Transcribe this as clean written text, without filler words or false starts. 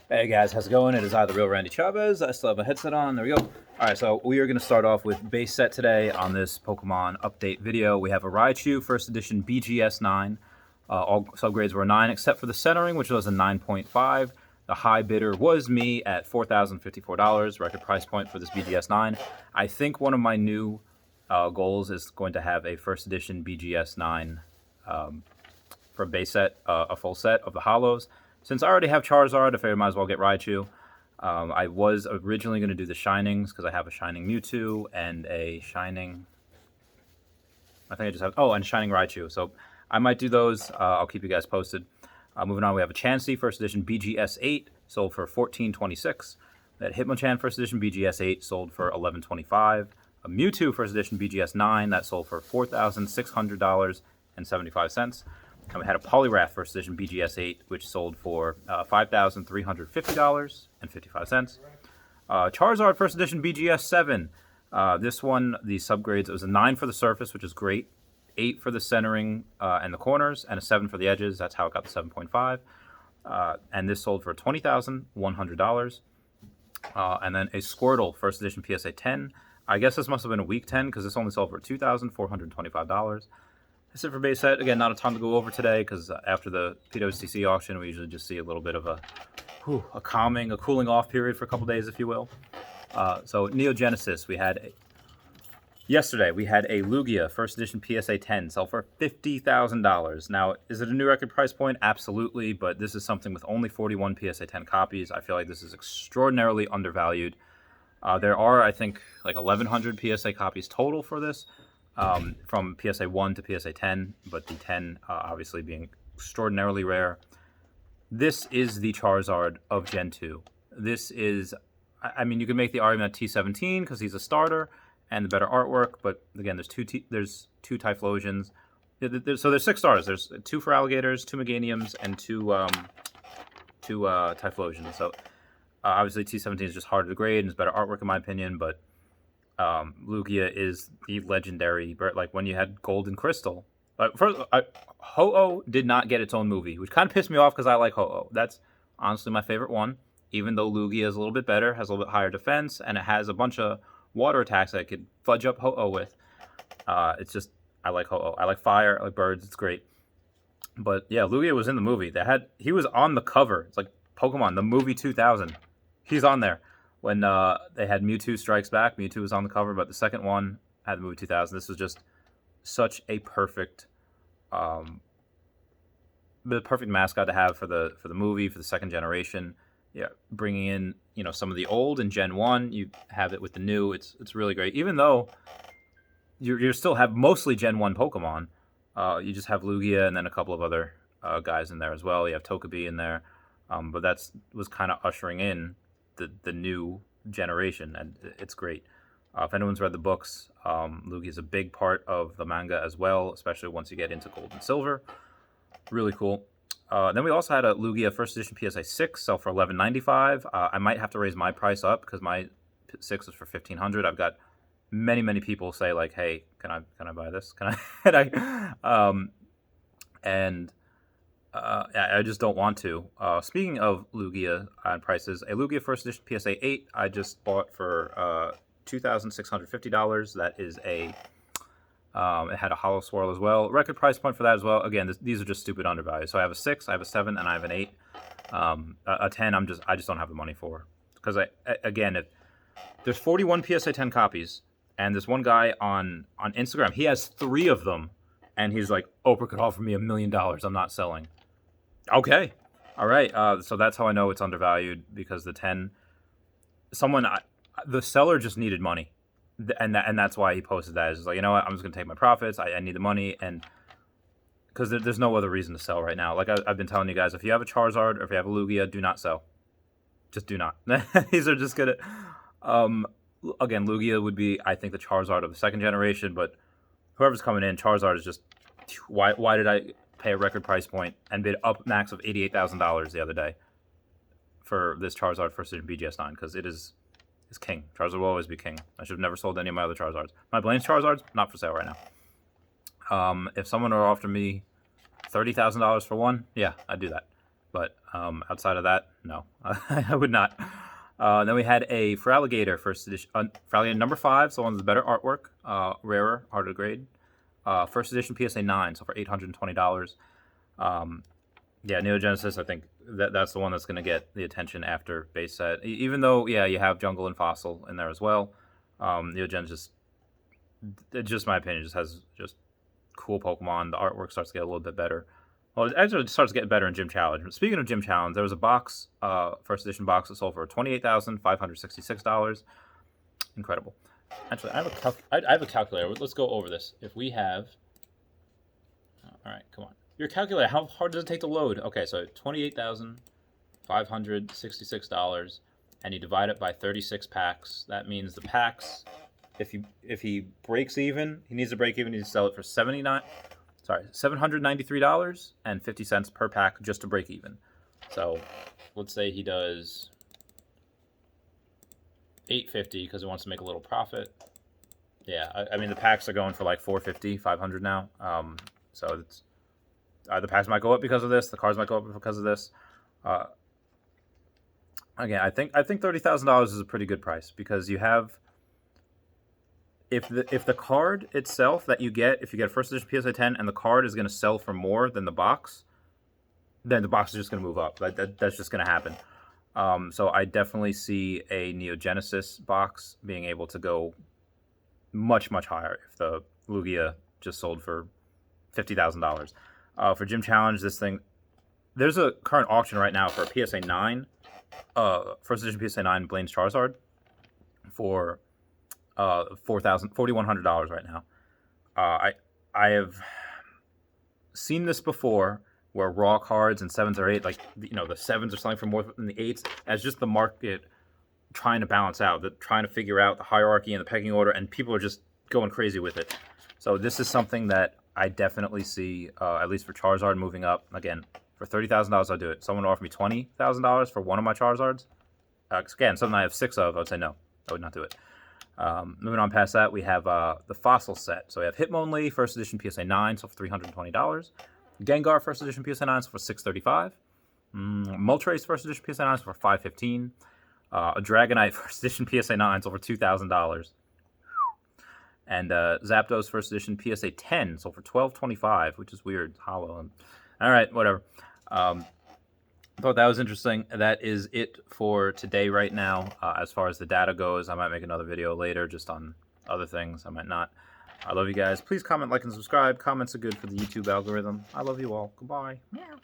Hey guys, how's it going? It is I, the real Randy Chavez. I still have my headset on. There we go. Alright, so we are going to start off with base set today on this Pokemon update video. We have a Raichu, first edition BGS 9. All subgrades were a 9, except for the centering, which was a 9.5. The high bidder was me at $4,054, record price point for this BGS 9. I think one of my new goals is going to have a first edition BGS 9 for base set, a full set of the Hollows. Since I already have Charizard, I figured I might as well get Raichu. I was originally going to do the Shinings because I have a Shining Mewtwo and a Shining... I think I just have... Oh, and Shining Raichu. So I might do those. I'll keep you guys posted. Moving on, we have a Chansey First Edition BGS 8, sold for $14.26. That Hitmonchan First Edition BGS 8 sold for $11.25. A Mewtwo First Edition BGS 9, that sold for $4,600.75. And we had a Poliwrath First Edition BGS 8, which sold for $5,350.55. Charizard First Edition BGS 7. This one, the subgrades, it was a 9 for the surface, which is great. 8 for the centering and the corners, and a 7 for the edges. That's how it got the 7.5. And this sold for $20,100. And then a Squirtle First Edition PSA 10. I guess this must have been a week 10 because this only sold for $2,425. That's it for base set. Again, not a ton to go over today because after the PWCC auction, we usually just see a little bit of a cooling off period for a couple days, if you will. So Neogenesis, yesterday we had a Lugia First Edition PSA 10 sell for $50,000. Now, is it a new record price point? Absolutely, but this is something with only 41 PSA 10 copies. I feel like this is extraordinarily undervalued. There are, I think, like 1,100 PSA copies total for this. From PSA 1 to PSA 10, but the 10 obviously being extraordinarily rare. This is the Charizard of Gen 2. This is, I mean, you can make the argument T17 because he's a starter and the better artwork, but again, there's two Typhlosions. So there's 6 starters. There's 2 for Alligators, 2 Meganiums, and 2 Typhlosions. So obviously T17 is just harder to grade and it's better artwork in my opinion, but Lugia is the legendary, like when you had Gold and Crystal. First, Ho-Oh did not get its own movie, which kind of pissed me off because I like Ho-Oh. That's honestly my favorite one, even though Lugia is a little bit better, has a little bit higher defense, and it has a bunch of water attacks that I could fudge up Ho-Oh with. It's just, I like Ho-Oh. I like fire, I like birds, it's great. But yeah, Lugia was in the movie. He was on the cover. It's like Pokemon, the movie 2000. He's on there. When they had Mewtwo Strikes Back, Mewtwo was on the cover, but the second one had the movie 2000. This was just such a perfect mascot to have for the movie, for the second generation. Yeah, bringing in some of the old in Gen 1, you have it with the new. It's really great. Even though you still have mostly Gen 1 Pokemon, you just have Lugia and then a couple of other guys in there as well. You have Togepi in there, but was kind of ushering in the new generation, and it's great. If anyone's read the books, Lugia is a big part of the manga as well, especially once you get into Gold and Silver. Really cool. Then we also had a Lugia First Edition PSA 6 sell for $11.95. I might have to raise my price up because my 6 is for $1,500. I've got many people say like, "Hey, can I buy this? Can I?" I just don't want to. Speaking of Lugia and prices, a Lugia First Edition PSA 8 I just bought for $2,650. That is it had a Hollow Swirl as well. Record price point for that as well. Again, these are just stupid undervalued. So I have a 6, I have a 7, and I have an 8. A 10 I just don't have the money for. Because if there's 41 PSA 10 copies, and this one guy on Instagram, he has 3 of them, and he's like, Oprah could offer me $1 million. I'm not selling. Okay. All right. So that's how I know it's undervalued, because the 10, the seller just needed money. And that's why he posted that. It's like, you know what? I'm just going to take my profits. I need the money. And because there's no other reason to sell right now. Like I've been telling you guys, if you have a Charizard or if you have a Lugia, do not sell. Just do not. These are just going to... Again, Lugia would be, I think, the Charizard of the second generation. But whoever's coming in, Charizard is just... Why did I pay a record price point and bid up max of $88,000 the other day for this Charizard First Edition BGS 9? Because it's king. Charizard will always be king. I should have never sold any of my other Charizards. My Blaine's Charizards, not for sale right now. If someone were offer me $30,000 for one, yeah, I'd do that. But Outside of that, no, I would not. Then we had a for Alligator first edition, for Alligator number 5, so one with the better artwork, rarer, harder to grade. First edition PSA 9, so for $820. Yeah, Neo Genesis, I think that's the one that's going to get the attention after base set. Even though, yeah, you have Jungle and Fossil in there as well. Neo Genesis, just my opinion, just has just cool Pokemon. The artwork starts to get a little bit better. Well, it actually starts getting better in Gym Challenge. Speaking of Gym Challenge, there was a box, first edition box that sold for $28,566. Incredible. Actually, I have a calculator. Let's go over this. If we have, all right, come on. Your calculator, how hard does it take to load? Okay, so $28,566, and you divide it by 36 packs. That means the packs, if he breaks even, he needs to break even. He needs to sell it for $793.50 per pack just to break even. So let's say he does $850 because he wants to make a little profit. Yeah, I mean the packs are going for like $450, $500 now. So it's the packs might go up because of this. The cards might go up because of this. Again, I think $30,000 is a pretty good price because you have. If the card itself that you get, if you get a first edition PSA 10 and the card is going to sell for more than the box, then the box is just going to move up. That's just going to happen. So I definitely see a Neo Genesis box being able to go much, much higher if the Lugia just sold for $50,000. For Gym Challenge, this thing, there's a current auction right now for a PSA 9, first edition PSA 9 Blaine's Charizard for $4,100 right now. I have seen this before where raw cards and 7s or 8, like the 7s are selling for more than the 8s, as just the market trying to balance out, trying to figure out the hierarchy and the pecking order, and people are just going crazy with it. So this is something that I definitely see, at least for Charizard, moving up. Again, for $30,000, I'll do it. Someone offered me $20,000 for one of my Charizards. Again, something I have 6 of, I would say no. I would not do it. Moving on past that, we have the Fossil set. So we have Hitmonlee, first edition PSA 9, so for $320. Gengar, first edition PSA 9, so for $635. Moltres, first edition PSA 9, so for $515. A Dragonite, first edition PSA 9, so for $2,000. And Zapdos, first edition PSA 10, so for $1,225, which is weird. Hollow. All right, whatever. Thought that was interesting. That is it for today right now. As far as the data goes, I might make another video later just on other things. I might not. I love you guys. Please comment, like, and subscribe. Comments are good for the YouTube algorithm. I love you all. Goodbye. Meow.